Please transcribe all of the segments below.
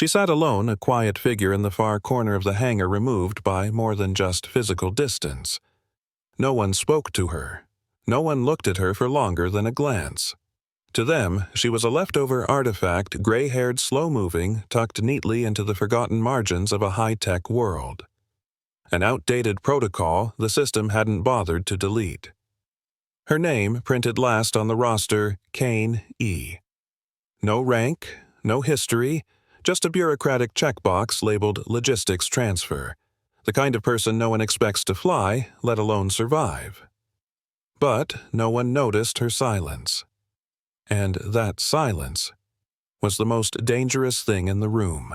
She sat alone, a quiet figure in the far corner of the hangar, removed by more than just physical distance. No one spoke to her. No one looked at her for longer than a glance. To them, she was a leftover artifact, gray-haired, slow-moving, tucked neatly into the forgotten margins of a high-tech world. An outdated protocol the system hadn't bothered to delete. Her name printed last on the roster, Kane E. No rank, no history, just a bureaucratic checkbox labeled Logistics Transfer, the kind of person no one expects to fly, let alone survive. But no one noticed her silence. And that silence was the most dangerous thing in the room.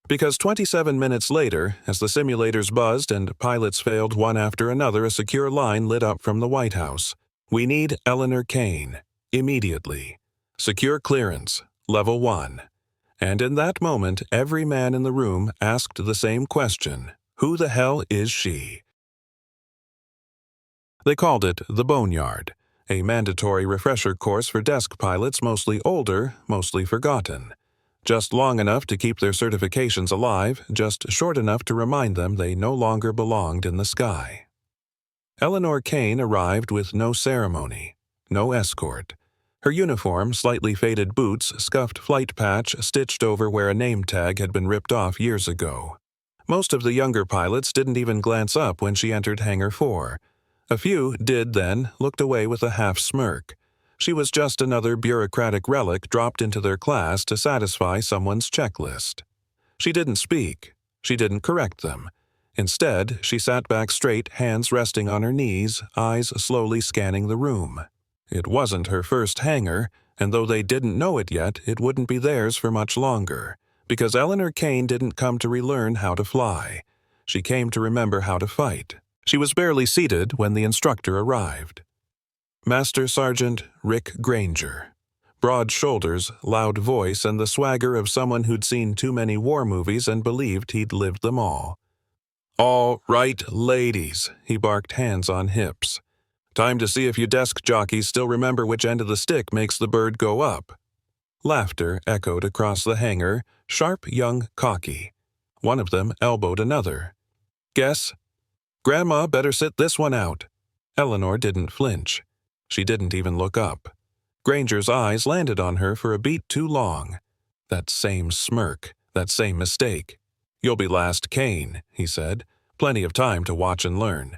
Because 27 minutes later, as the simulators buzzed and pilots failed one after another, a secure line lit up from the White House. "We need Eleanor Kane, immediately. Secure clearance, level 1. And in that moment, every man in the room asked the same question: who the hell is she? They called it the Boneyard, a mandatory refresher course for desk pilots, mostly older, mostly forgotten. Just long enough to keep their certifications alive, just short enough to remind them they no longer belonged in the sky. Eleanor Kane arrived with no ceremony, no escort. Her uniform, slightly faded boots, scuffed flight patch stitched over where a name tag had been ripped off years ago. Most of the younger pilots didn't even glance up when she entered Hangar 4. A few did then, looked away with a half smirk. She was just another bureaucratic relic dropped into their class to satisfy someone's checklist. She didn't speak. She didn't correct them. Instead, she sat back straight, hands resting on her knees, eyes slowly scanning the room. It wasn't her first hangar, and though they didn't know it yet, it wouldn't be theirs for much longer, because Eleanor Kane didn't come to relearn how to fly. She came to remember how to fight. She was barely seated when the instructor arrived. Master Sergeant Rick Granger. Broad shoulders, loud voice, and the swagger of someone who'd seen too many war movies and believed he'd lived them all. "All right, ladies," he barked, hands on hips. "Time to see if you desk jockeys still remember which end of the stick makes the bird go up." Laughter echoed across the hangar, sharp, young, cocky. One of them elbowed another. "Guess? Grandma better sit this one out." Eleanor didn't flinch. She didn't even look up. Granger's eyes landed on her for a beat too long. That same smirk, that same mistake. "You'll be last, Kane," he said. "Plenty of time to watch and learn."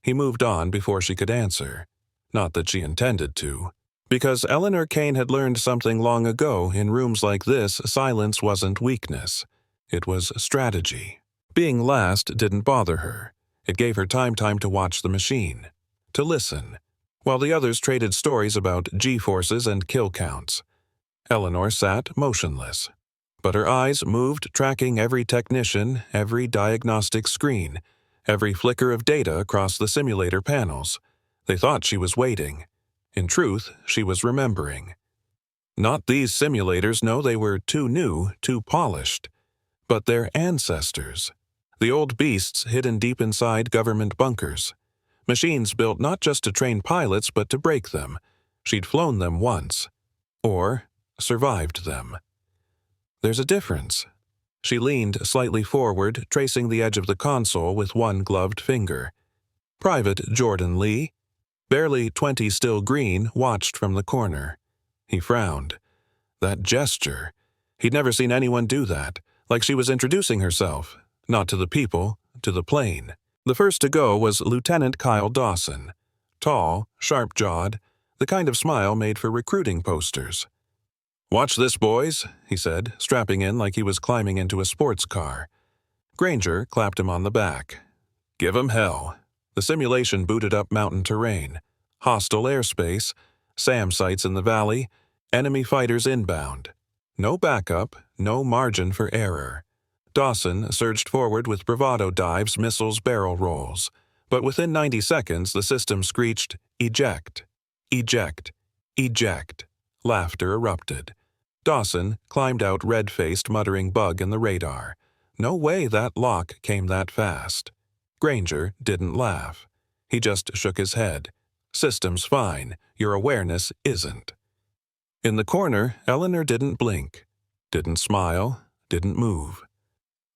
He moved on before she could answer. Not that she intended to. Because Eleanor Kane had learned something long ago. In rooms like this, silence wasn't weakness. It was strategy. Being last didn't bother her. It gave her time to watch the machine, to listen, while the others traded stories about G-forces and kill counts. Eleanor sat motionless, but her eyes moved, tracking every technician, every diagnostic screen, every flicker of data across the simulator panels. They thought she was waiting. In truth, she was remembering. Not these simulators, no, they were too new, too polished. But their ancestors. The old beasts hidden deep inside government bunkers. Machines built not just to train pilots, but to break them. She'd flown them once. Or survived them. There's a difference. She leaned slightly forward, tracing the edge of the console with one gloved finger. Private Jordan Lee, barely 20 still green, watched from the corner. He frowned. That gesture. He'd never seen anyone do that, like she was introducing herself. Not to the people, to the plane. The first to go was Lieutenant Kyle Dawson. Tall, sharp-jawed, the kind of smile made for recruiting posters. "Watch this, boys," he said, strapping in like he was climbing into a sports car. Granger clapped him on the back. "Give 'em hell." The simulation booted up mountain terrain. Hostile airspace, SAM sites in the valley, enemy fighters inbound. No backup, no margin for error. Dawson surged forward with bravado dives, missiles, barrel rolls. But within 90 seconds, the system screeched, "Eject, eject, eject." Laughter erupted. Dawson climbed out red-faced, muttering bug in the radar. No way that lock came that fast. Granger didn't laugh. He just shook his head. "System's fine. Your awareness isn't." In the corner, Eleanor didn't blink. Didn't smile. didn't move.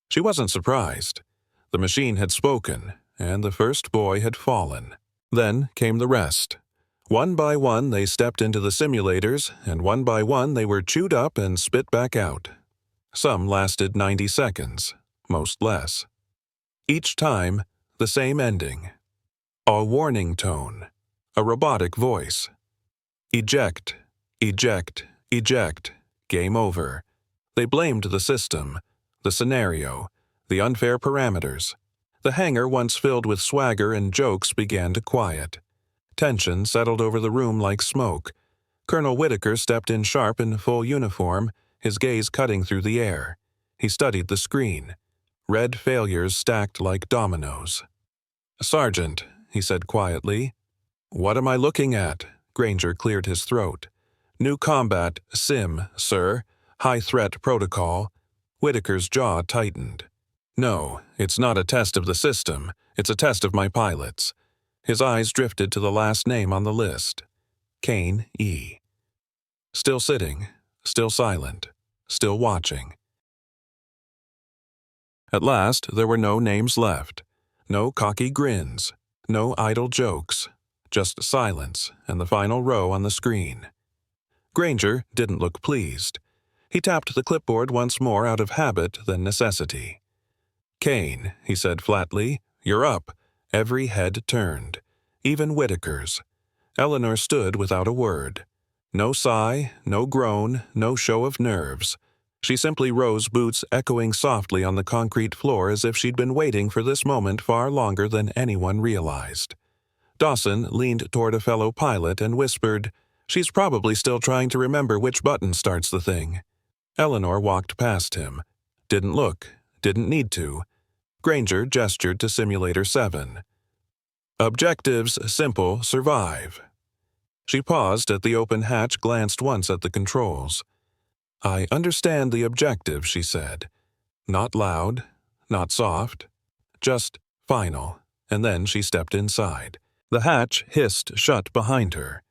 She wasn't surprised. The machine had spoken, and the first boy had fallen. Then came the rest. One by one they stepped into the simulators, and one by one they were chewed up and spit back out. Some lasted 90 seconds, most less. Each time, the same ending. A warning tone. A robotic voice. Eject, eject, eject. Game over. They blamed the system, the scenario, the unfair parameters. The hangar once filled with swagger and jokes began to quiet. Tension settled over the room like smoke. Colonel Whitaker stepped in sharp in full uniform, his gaze cutting through the air. He studied the screen. Red failures stacked like dominoes. "Sergeant," he said quietly. "What am I looking at?" Granger cleared his throat. "New combat, sim, sir. High-threat protocol." Whitaker's jaw tightened. "No, it's not a test of the system. It's a test of my pilots." His eyes drifted to the last name on the list. Kane E. Still sitting, still silent, still watching. At last, there were no names left. No cocky grins. No idle jokes. Just silence and the final row on the screen. Granger didn't look pleased. He tapped the clipboard once more out of habit than necessity. "Kane," he said flatly, "you're up." Every head turned. Even Whitaker's. Eleanor stood without a word. No sigh, no groan, no show of nerves. She simply rose, boots echoing softly on the concrete floor as if she'd been waiting for this moment far longer than anyone realized. Dawson leaned toward a fellow pilot and whispered, "She's probably still trying to remember which button starts the thing." Eleanor walked past him. Didn't look, didn't need to. Granger gestured to Simulator 7. "Objectives simple, survive." She paused at the open hatch, glanced once at the controls. "I understand the objective," she said. Not loud, not soft, just final, and then she stepped inside. The hatch hissed shut behind her.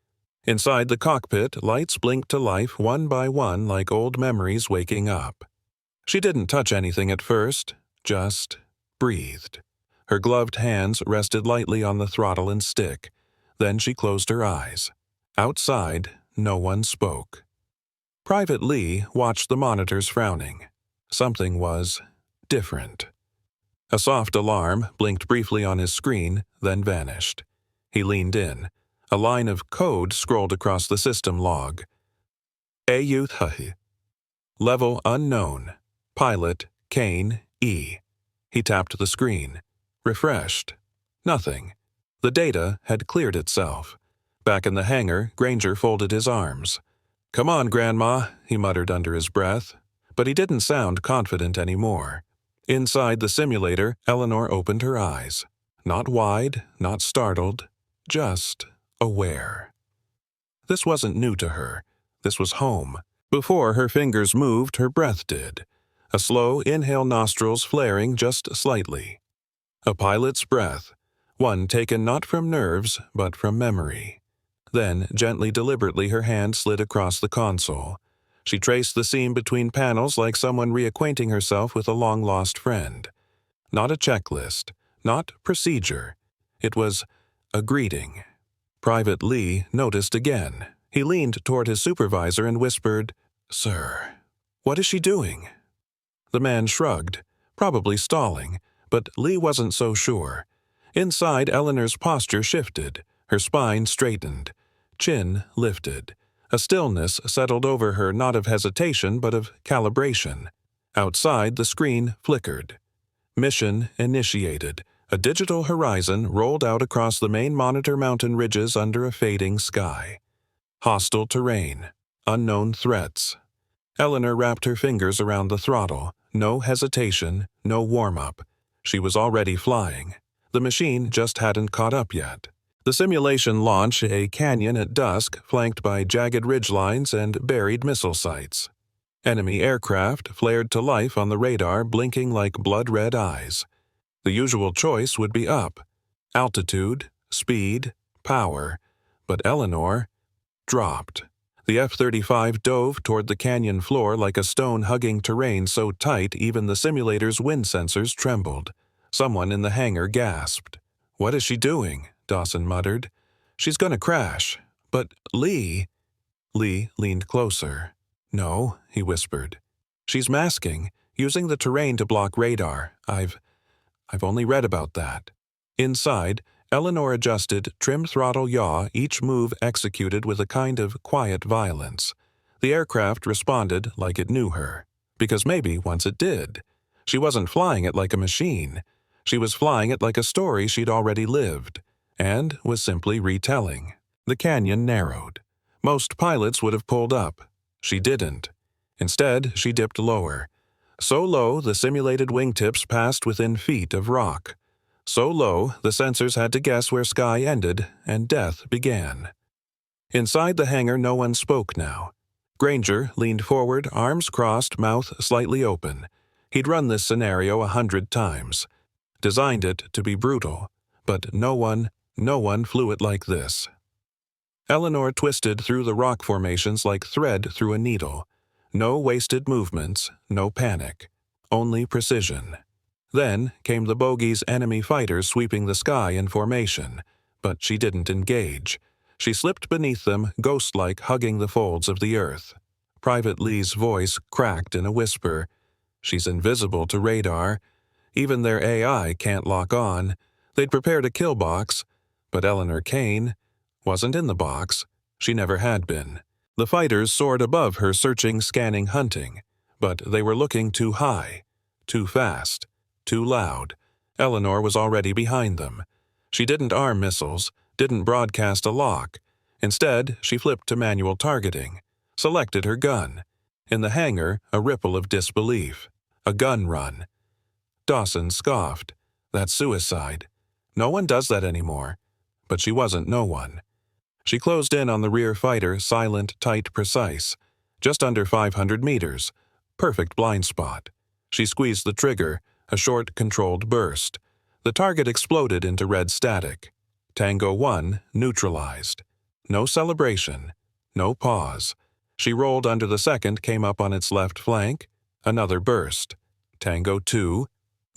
Inside the cockpit, lights blinked to life one by one like old memories waking up. She didn't touch anything at first, just breathed. Her gloved hands rested lightly on the throttle and stick. Then she closed her eyes. Outside, no one spoke. Private Lee watched the monitors frowning. Something was different. A soft alarm blinked briefly on his screen, then vanished. He leaned in. A line of code scrolled across the system log. Ayuth. Level unknown. Pilot Kane E. He tapped the screen. Refreshed. Nothing. The data had cleared itself. Back in the hangar, Granger folded his arms. "Come on, Grandma," he muttered under his breath. But he didn't sound confident anymore. Inside the simulator, Eleanor opened her eyes. Not wide, not startled, just aware. This wasn't new to her. This was home. Before her fingers moved, her breath did. A slow inhale, nostrils flaring just slightly. A pilot's breath, one taken not from nerves, but from memory. Then, gently, deliberately, her hand slid across the console. She traced the seam between panels like someone reacquainting herself with a long-lost friend. Not a checklist, not procedure. It was a greeting. Private Lee noticed again. He leaned toward his supervisor and whispered, "Sir, what is she doing?" The man shrugged, probably stalling, but Lee wasn't so sure. Inside, Eleanor's posture shifted, her spine straightened, chin lifted. A stillness settled over her, not of hesitation but of calibration. Outside, the screen flickered. Mission initiated. A digital horizon rolled out across the main monitor mountain ridges under a fading sky. Hostile terrain. Unknown threats. Eleanor wrapped her fingers around the throttle. No hesitation, no warm-up. She was already flying. The machine just hadn't caught up yet. The simulation launched a canyon at dusk flanked by jagged ridgelines and buried missile sites. Enemy aircraft flared to life on the radar, blinking like blood-red eyes. The usual choice would be up. Altitude, speed, power. But Eleanor dropped. The F-35 dove toward the canyon floor like a stone hugging terrain so tight even the simulator's wind sensors trembled. Someone in the hangar gasped. "What is she doing?" Dawson muttered. "She's gonna crash." "But Lee—" Lee leaned closer. "No," he whispered. "She's masking, using the terrain to block radar. I've only read about that." Inside, Eleanor adjusted trim throttle yaw, each move executed with a kind of quiet violence. The aircraft responded like it knew her. Because maybe once it did. She wasn't flying it like a machine. She was flying it like a story she'd already lived, and was simply retelling. The canyon narrowed. Most pilots would have pulled up. She didn't. Instead, she dipped lower. So low, the simulated wingtips passed within feet of rock. So low, the sensors had to guess where sky ended and death began. Inside the hangar, no one spoke now. Granger leaned forward, arms crossed, mouth slightly open. He'd run this scenario 100 times. Designed it to be brutal, but no one flew it like this. Eleanor twisted through the rock formations like thread through a needle. No wasted movements, no panic. Only precision. Then came the bogey's enemy fighters sweeping the sky in formation, but she didn't engage. She slipped beneath them, ghost-like hugging the folds of the earth. Private Lee's voice cracked in a whisper. "She's invisible to radar. Even their AI can't lock on. They'd prepared a kill box, but Eleanor Kane wasn't in the box. She never had been. The fighters soared above her, searching, scanning, hunting. But they were looking too high, too fast, too loud. Eleanor was already behind them. She didn't arm missiles, didn't broadcast a lock. Instead, she flipped to manual targeting, selected her gun. In the hangar, a ripple of disbelief. A gun run. Dawson scoffed. "That's suicide. No one does that anymore." But she wasn't no one. She closed in on the rear fighter, silent, tight, precise. Just under 500 meters. Perfect blind spot. She squeezed the trigger, a short, controlled burst. The target exploded into red static. Tango 1 neutralized. No celebration. No pause. She rolled under the second, came up on its left flank. Another burst. Tango 2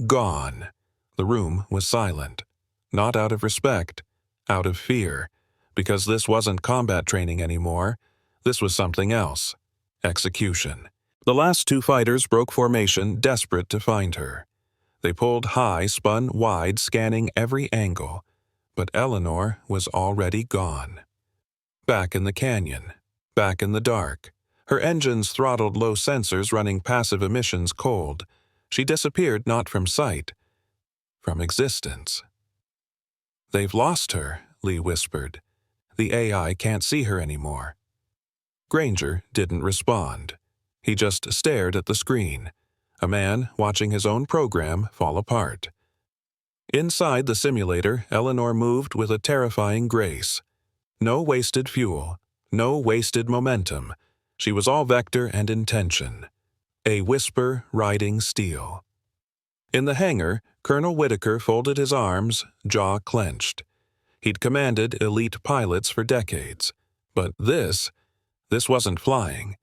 gone. The room was silent. Not out of respect. Out of fear. Because this wasn't combat training anymore. This was something else. Execution. The last two fighters broke formation, desperate to find her. They pulled high, spun wide, scanning every angle. But Eleanor was already gone. Back in the canyon. Back in the dark. Her engines throttled low sensors running passive emissions cold. She disappeared not from sight, from existence. "They've lost her," Lee whispered. "The AI can't see her anymore." Granger didn't respond. He just stared at the screen, a man watching his own program fall apart. Inside the simulator, Eleanor moved with a terrifying grace. No wasted fuel, no wasted momentum. She was all vector and intention. A whisper riding steel. In the hangar, Colonel Whitaker folded his arms, jaw clenched. He'd commanded elite pilots for decades. But this wasn't flying.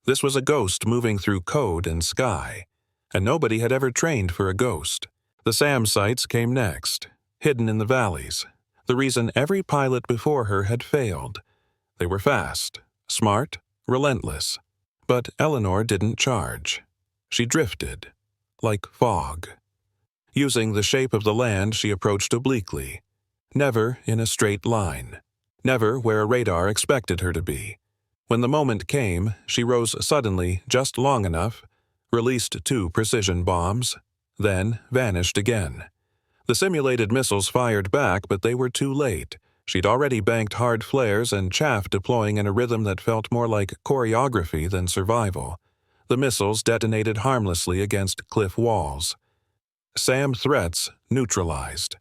This was a ghost moving through code and sky. And nobody had ever trained for a ghost. The SAM sites came next, hidden in the valleys. The reason every pilot before her had failed. They were fast, smart, relentless. But Eleanor didn't charge. She drifted, like fog. Using the shape of the land, she approached obliquely. Never in a straight line. Never where a radar expected her to be. When the moment came, she rose suddenly, just long enough, released 2 precision bombs, then vanished again. The simulated missiles fired back, but they were too late. She'd already banked hard flares and chaff deploying in a rhythm that felt more like choreography than survival. The missiles detonated harmlessly against cliff walls. SAM threats neutralized.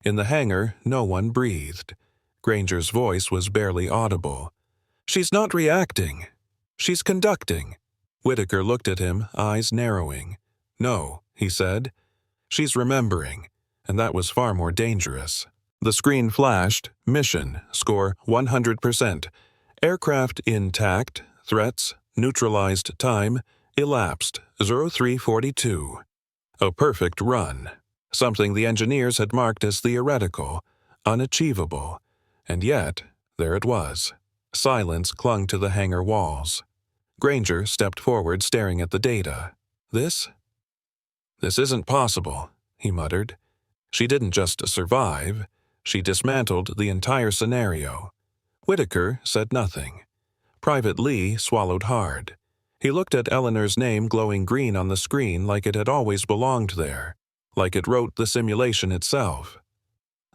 In the hangar, no one breathed. Granger's voice was barely audible. "She's not reacting. She's conducting." Whitaker looked at him, eyes narrowing. "No," he said. "She's remembering." And that was far more dangerous. The screen flashed, mission, score 100%. Aircraft intact, threats, neutralized time, elapsed 0342. A perfect run. Something the engineers had marked as theoretical, unachievable. And yet, there it was. Silence clung to the hangar walls. Granger stepped forward, staring at the data. This isn't possible, he muttered. She didn't just survive. She dismantled the entire scenario. Whitaker said nothing. Private Lee swallowed hard. He looked at Eleanor's name glowing green on the screen like it had always belonged there, like it wrote the simulation itself.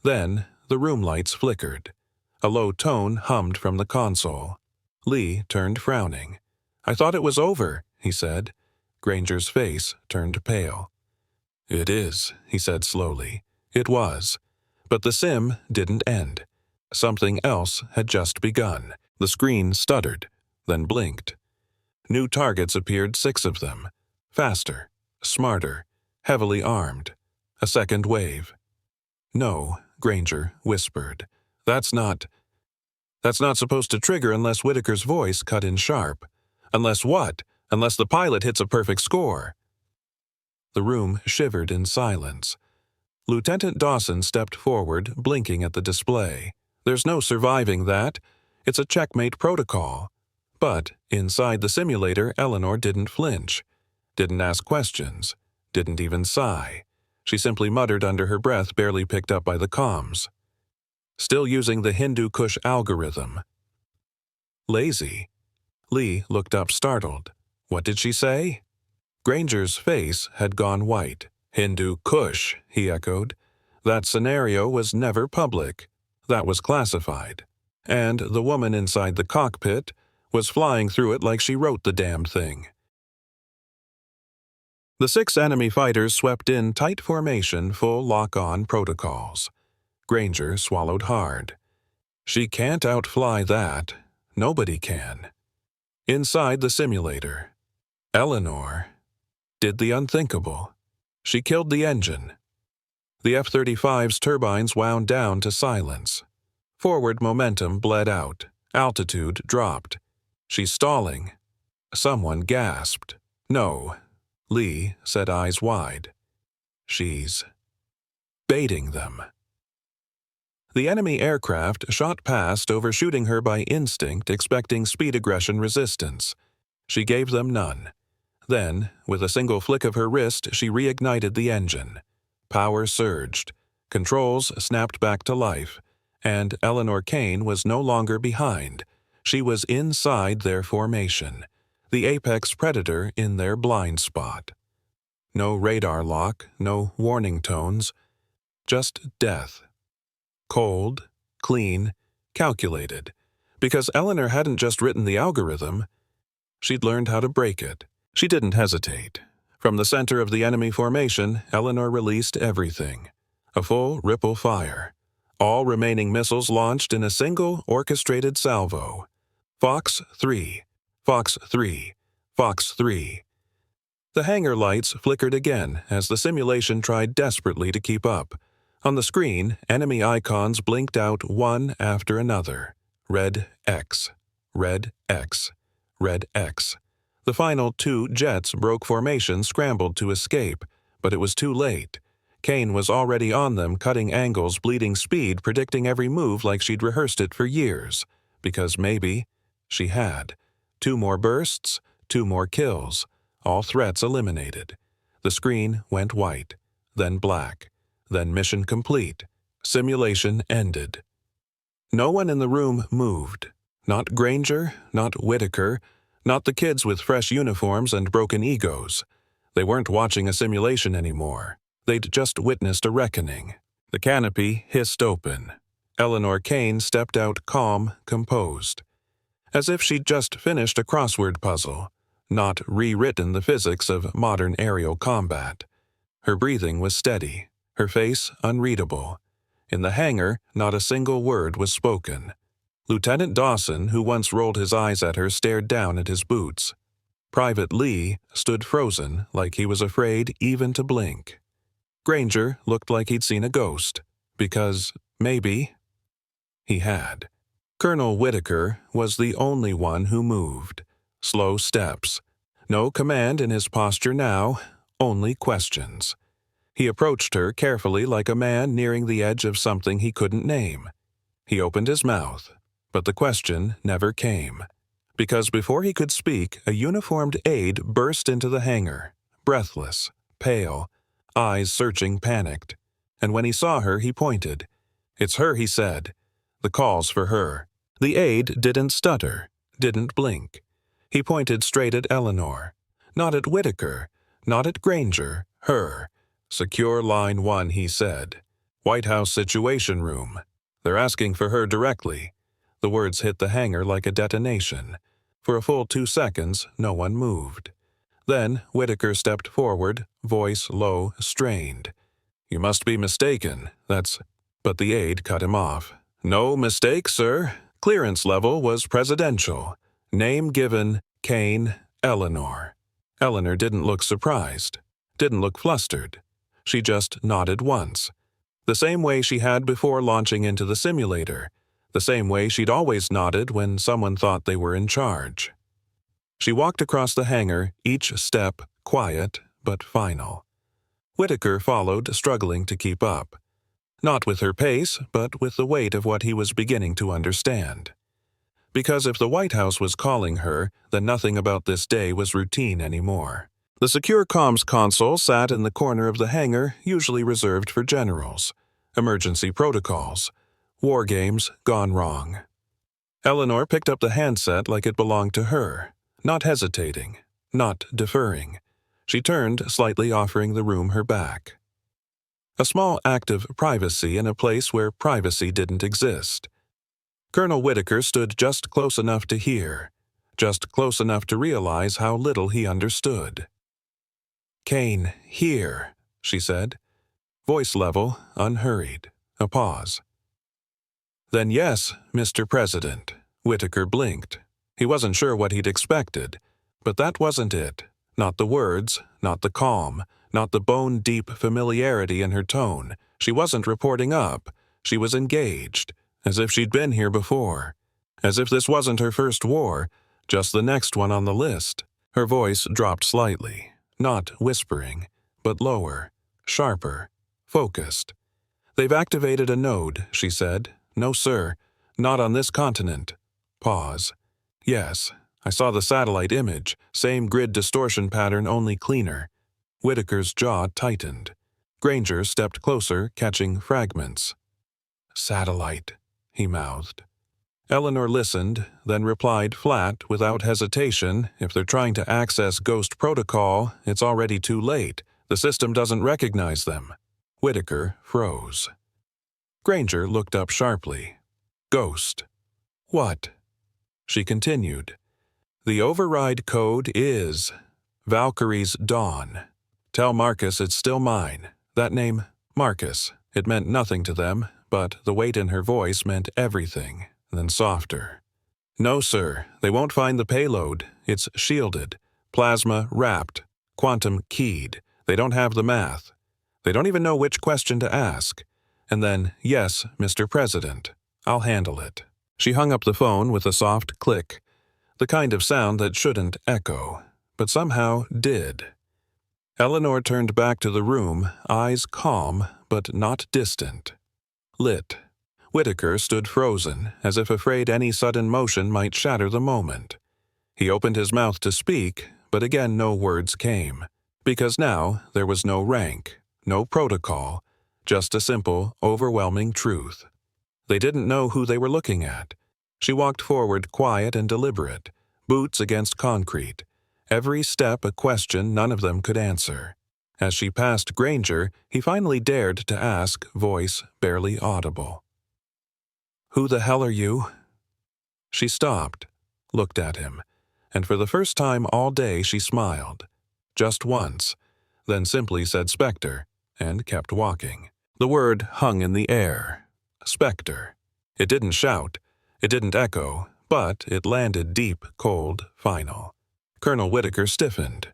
Then, the room lights flickered. A low tone hummed from the console. Lee turned frowning. "I thought it was over," he said. Granger's face turned pale. "It is," he said slowly. It was. But the sim didn't end. Something else had just begun. The screen stuttered, then blinked. New targets appeared, 6 of them. Faster, smarter, heavily armed. A second wave. "No," Granger whispered. That's not supposed to trigger unless Whitaker's voice cut in sharp. Unless what? Unless the pilot hits a perfect score." The room shivered in silence. Lieutenant Dawson stepped forward, blinking at the display. "There's no surviving that. It's a checkmate protocol." But inside the simulator, Eleanor didn't flinch, didn't ask questions, didn't even sigh. She simply muttered under her breath, barely picked up by the comms. Still using the Hindu Kush algorithm. Lazy. Lee looked up, startled. What did she say? Granger's face had gone white. "Hindu Kush," he echoed. "That scenario was never public. That was classified. And the woman inside the cockpit was flying through it like she wrote the damn thing." The 6 enemy fighters swept in tight formation, full lock-on protocols. Granger swallowed hard. She can't outfly that. Nobody can. Inside the simulator, Eleanor did the unthinkable. She killed the engine. The F-35's turbines wound down to silence. Forward momentum bled out. Altitude dropped. "She's stalling." Someone gasped. "No," Lee said, eyes wide. "She's baiting them." The enemy aircraft shot past, overshooting her by instinct, expecting speed aggression resistance. She gave them none. Then, with a single flick of her wrist, she reignited the engine. Power surged. Controls snapped back to life. And Eleanor Kane was no longer behind. She was inside their formation, the apex predator in their blind spot. No radar lock, no warning tones, just death. Cold, clean, calculated. Because Eleanor hadn't just written the algorithm, she'd learned how to break it. She didn't hesitate. From the center of the enemy formation, Eleanor released everything. A full ripple fire. All remaining missiles launched in a single orchestrated salvo. Fox 3, Fox 3, Fox 3. The hangar lights flickered again as the simulation tried desperately to keep up. On the screen, enemy icons blinked out one after another. Red X, red X, red X. The final 2 jets broke formation, scrambled to escape, but it was too late. Kane was already on them, cutting angles, bleeding speed, predicting every move like she'd rehearsed it for years. Because maybe she had. 2 more bursts, 2 more kills. All threats eliminated. The screen went white, then black, then mission complete. Simulation ended. No one in the room moved. Not Granger, not Whitaker, not the kids with fresh uniforms and broken egos. They weren't watching a simulation anymore. They'd just witnessed a reckoning. The canopy hissed open. Eleanor Kane stepped out calm, composed. As if she'd just finished a crossword puzzle, not rewritten the physics of modern aerial combat. Her breathing was steady, her face unreadable. In the hangar, not a single word was spoken. Lieutenant Dawson, who once rolled his eyes at her, stared down at his boots. Private Lee stood frozen, like he was afraid even to blink. Granger looked like he'd seen a ghost, because, maybe, he had. Colonel Whitaker was the only one who moved. Slow steps. No command in his posture now, only questions. He approached her carefully like a man nearing the edge of something he couldn't name. He opened his mouth, but the question never came. Because before he could speak, a uniformed aide burst into the hangar, breathless, pale, eyes searching panicked. And when he saw her, he pointed. "It's her," he said. "The call's for her." The aide didn't stutter, didn't blink. He pointed straight at Eleanor. Not at Whitaker, not at Granger, her. "Secure line 1, he said. "White House Situation Room. They're asking for her directly." The words hit the hangar like a detonation. For a full 2 seconds, no one moved. Then Whitaker stepped forward, voice low, strained. "You must be mistaken. That's—" But the aide cut him off. "No mistake, sir. Clearance level was presidential. Name given, Kane, Eleanor." Eleanor didn't look surprised, didn't look flustered. She just nodded once. The same way she had before launching into the simulator. The same way she'd always nodded when someone thought they were in charge. She walked across the hangar, each step quiet but final. Whitaker followed, struggling to keep up. Not with her pace, but with the weight of what he was beginning to understand. Because if the White House was calling her, then nothing about this day was routine anymore. The secure comms console sat in the corner of the hangar, usually reserved for generals. Emergency protocols. War games gone wrong. Eleanor picked up the handset like it belonged to her, not hesitating, not deferring. She turned, slightly offering the room her back. A small act of privacy in a place where privacy didn't exist. Colonel Whitaker stood just close enough to hear, just close enough to realize how little he understood. "Kane, here," she said. Voice level, unhurried. A pause. "Then yes, Mr. President." Whitaker blinked. He wasn't sure what he'd expected, but that wasn't it. Not the words, not the calm, not the bone-deep familiarity in her tone. She wasn't reporting up. She was engaged, as if she'd been here before. As if this wasn't her first war, just the next one on the list. Her voice dropped slightly, not whispering, but lower, sharper, focused. "They've activated a node," she said. "No, sir. Not on this continent." Pause. "Yes, I saw the satellite image. Same grid distortion pattern, only cleaner." Whitaker's jaw tightened. Granger stepped closer, catching fragments. "Satellite," he mouthed. Eleanor listened, then replied flat, without hesitation. "If they're trying to access Ghost Protocol, it's already too late. The system doesn't recognize them." Whitaker froze. Granger looked up sharply. "Ghost. What?" She continued. "The override code is Valkyrie's Dawn. Tell Marcus it's still mine. That name, Marcus. It meant nothing to them, but the weight in her voice meant everything, then softer. No, sir, they won't find the payload. It's shielded, plasma wrapped, quantum keyed. They don't have the math. They don't even know which question to ask. And then, yes, Mr. President, I'll handle it." She hung up the phone with a soft click, the kind of sound that shouldn't echo, but somehow did. Eleanor turned back to the room, eyes calm but not distant. Lit. Whitaker stood frozen, as if afraid any sudden motion might shatter the moment. He opened his mouth to speak, but again no words came, because now there was no rank, no protocol, just a simple, overwhelming truth. They didn't know who they were looking at. She walked forward quiet and deliberate, boots against concrete. Every step a question none of them could answer. As she passed Granger, he finally dared to ask, voice barely audible. "Who the hell are you?" She stopped, looked at him, and for the first time all day she smiled. Just once, then simply said Spectre, and kept walking. The word hung in the air. Spectre. It didn't shout, it didn't echo, but it landed deep, cold, final. Colonel Whitaker stiffened.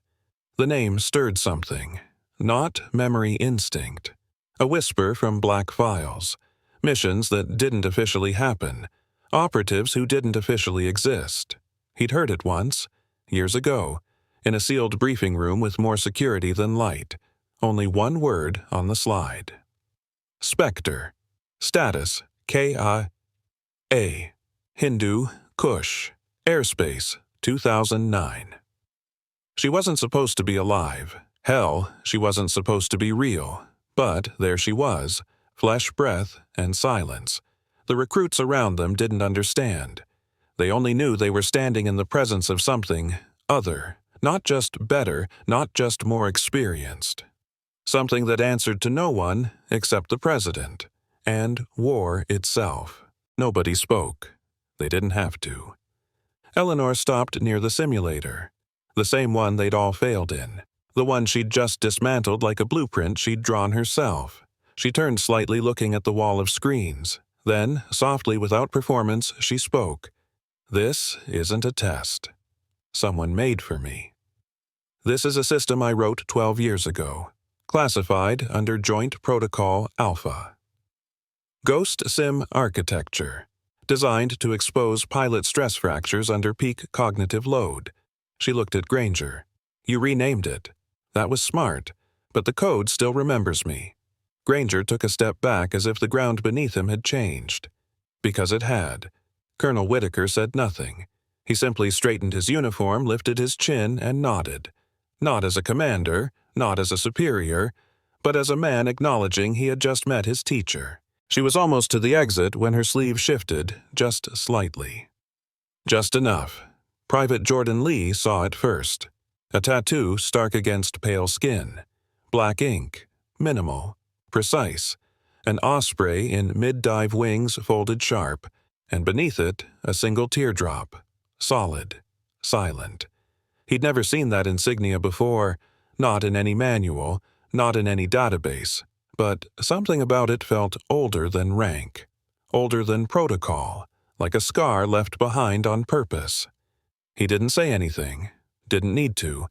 The name stirred something. Not memory instinct. A whisper from black files. Missions that didn't officially happen. Operatives who didn't officially exist. He'd heard it once, years ago, in a sealed briefing room with more security than light. Only one word on the slide. Spectre. Status, K-I-A. Hindu, Kush. Aerospace, 2009. She wasn't supposed to be alive. Hell, she wasn't supposed to be real. But there she was, flesh, breath, and silence. The recruits around them didn't understand. They only knew they were standing in the presence of something other, not just better, not just more experienced. Something that answered to no one except the president, and war itself. Nobody spoke. They didn't have to. Eleanor stopped near the simulator, the same one they'd all failed in, the one she'd just dismantled like a blueprint she'd drawn herself. She turned slightly, looking at the wall of screens. Then, softly, without performance, she spoke. "This isn't a test. Someone made for me. This is a system I wrote 12 years ago, classified under Joint Protocol Alpha. Ghost Sim Architecture, designed to expose pilot stress fractures under peak cognitive load." She looked at Granger. "You renamed it. That was smart, but the code still remembers me." Granger took a step back as if the ground beneath him had changed. Because it had. Colonel Whitaker said nothing. He simply straightened his uniform, lifted his chin, and nodded. Not as a commander, not as a superior, but as a man acknowledging he had just met his teacher. She was almost to the exit when her sleeve shifted, just slightly. Just enough. Private Jordan Lee saw it first. A tattoo stark against pale skin. Black ink. Minimal. Precise. An osprey in mid-dive wings folded sharp, and beneath it a single teardrop. Solid. Silent. He'd never seen that insignia before, not in any manual, not in any database, but something about it felt older than rank, older than protocol, like a scar left behind on purpose. He didn't say anything, didn't need to,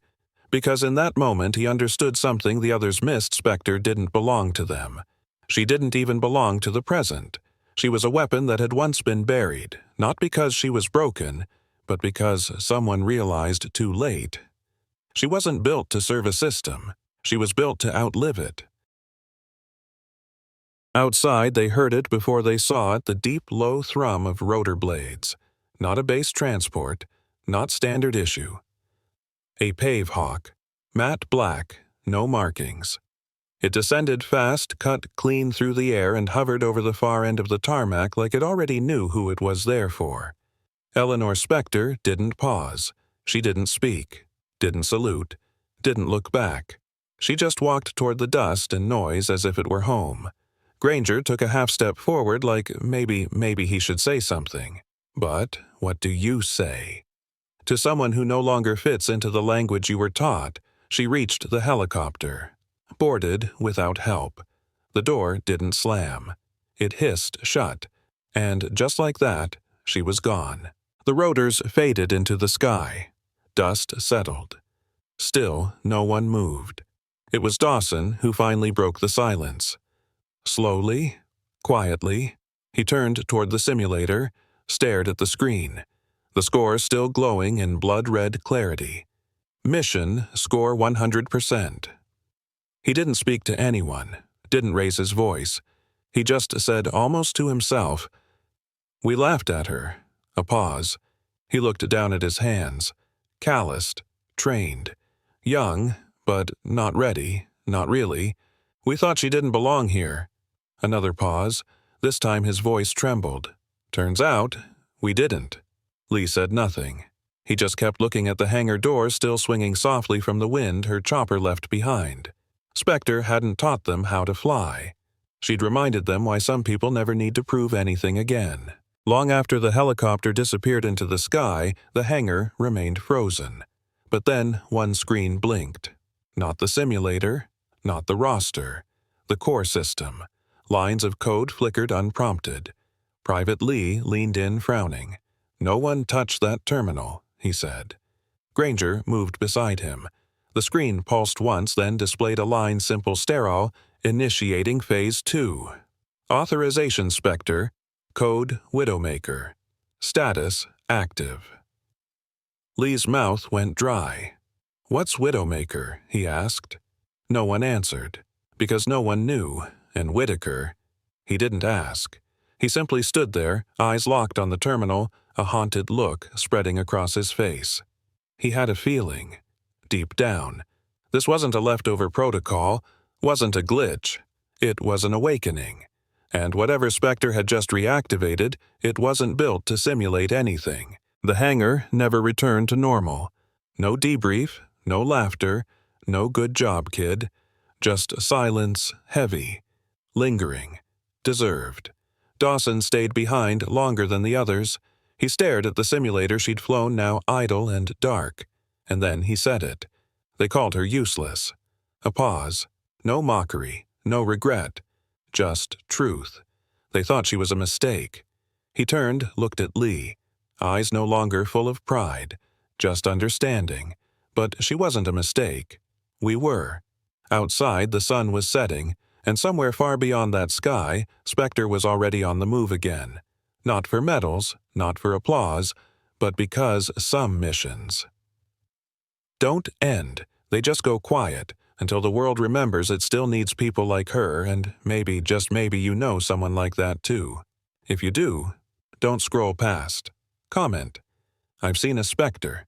because in that moment he understood something the others missed. Spectre didn't belong to them. She didn't even belong to the present. She was a weapon that had once been buried, not because she was broken, but because someone realized too late. She wasn't built to serve a system. She was built to outlive it. Outside, they heard it before they saw it, the deep, low thrum of rotor blades. Not a base transport, not standard issue. A Pave Hawk, matte black, no markings. It descended fast, cut clean through the air, and hovered over the far end of the tarmac like it already knew who it was there for. Eleanor Spectre didn't pause. She didn't speak, didn't salute, didn't look back. She just walked toward the dust and noise as if it were home. Granger took a half-step forward like maybe he should say something. But what do you say? To someone who no longer fits into the language you were taught, she reached the helicopter. Boarded without help. The door didn't slam. It hissed shut. And just like that, she was gone. The rotors faded into the sky. Dust settled. Still, no one moved. It was Dawson who finally broke the silence. Slowly, quietly, he turned toward the simulator, stared at the screen. The score still glowing in blood-red clarity. Mission score 100%. He didn't speak to anyone, didn't raise his voice. He just said, almost to himself, "We laughed at her." A pause. He looked down at his hands. Calloused, trained. Young, but not ready, not really. "We thought she didn't belong here." Another pause. This time his voice trembled. "Turns out, we didn't." Lee said nothing. He just kept looking at the hangar door still swinging softly from the wind her chopper left behind. Spectre hadn't taught them how to fly. She'd reminded them why some people never need to prove anything again. Long after the helicopter disappeared into the sky, the hangar remained frozen. But then one screen blinked. Not the simulator, not the roster. The core system. Lines of code flickered unprompted. Private Lee leaned in, frowning. "No one touched that terminal," he said. Granger moved beside him. The screen pulsed once, then displayed a line simple sterile, initiating Phase 2. Authorization Spectre, code Widowmaker. Status active. Lee's mouth went dry. "What's Widowmaker?" he asked. No one answered, because no one knew, and Whitaker, he didn't ask. He simply stood there, eyes locked on the terminal, a haunted look spreading across his face. He had a feeling, deep down. This wasn't a leftover protocol, wasn't a glitch. It was an awakening. And whatever Spectre had just reactivated, it wasn't built to simulate anything. The hangar never returned to normal. No debrief, no laughter, no good job, kid. Just silence, heavy, lingering, deserved. Dawson stayed behind longer than the others. He stared at the simulator she'd flown, now idle and dark. And then he said it. They called her useless. A pause. No mockery, no regret. Just truth. They thought she was a mistake. He turned, looked at Lee. Eyes no longer full of pride. Just understanding. But she wasn't a mistake. We were. Outside, the sun was setting, and somewhere far beyond that sky, Spectre was already on the move again. Not for medals, not for applause, but because some missions don't end. They just go quiet, until the world remembers it still needs people like her, and maybe, just maybe, you know someone like that too. If you do, don't scroll past. Comment. I've seen a Spectre.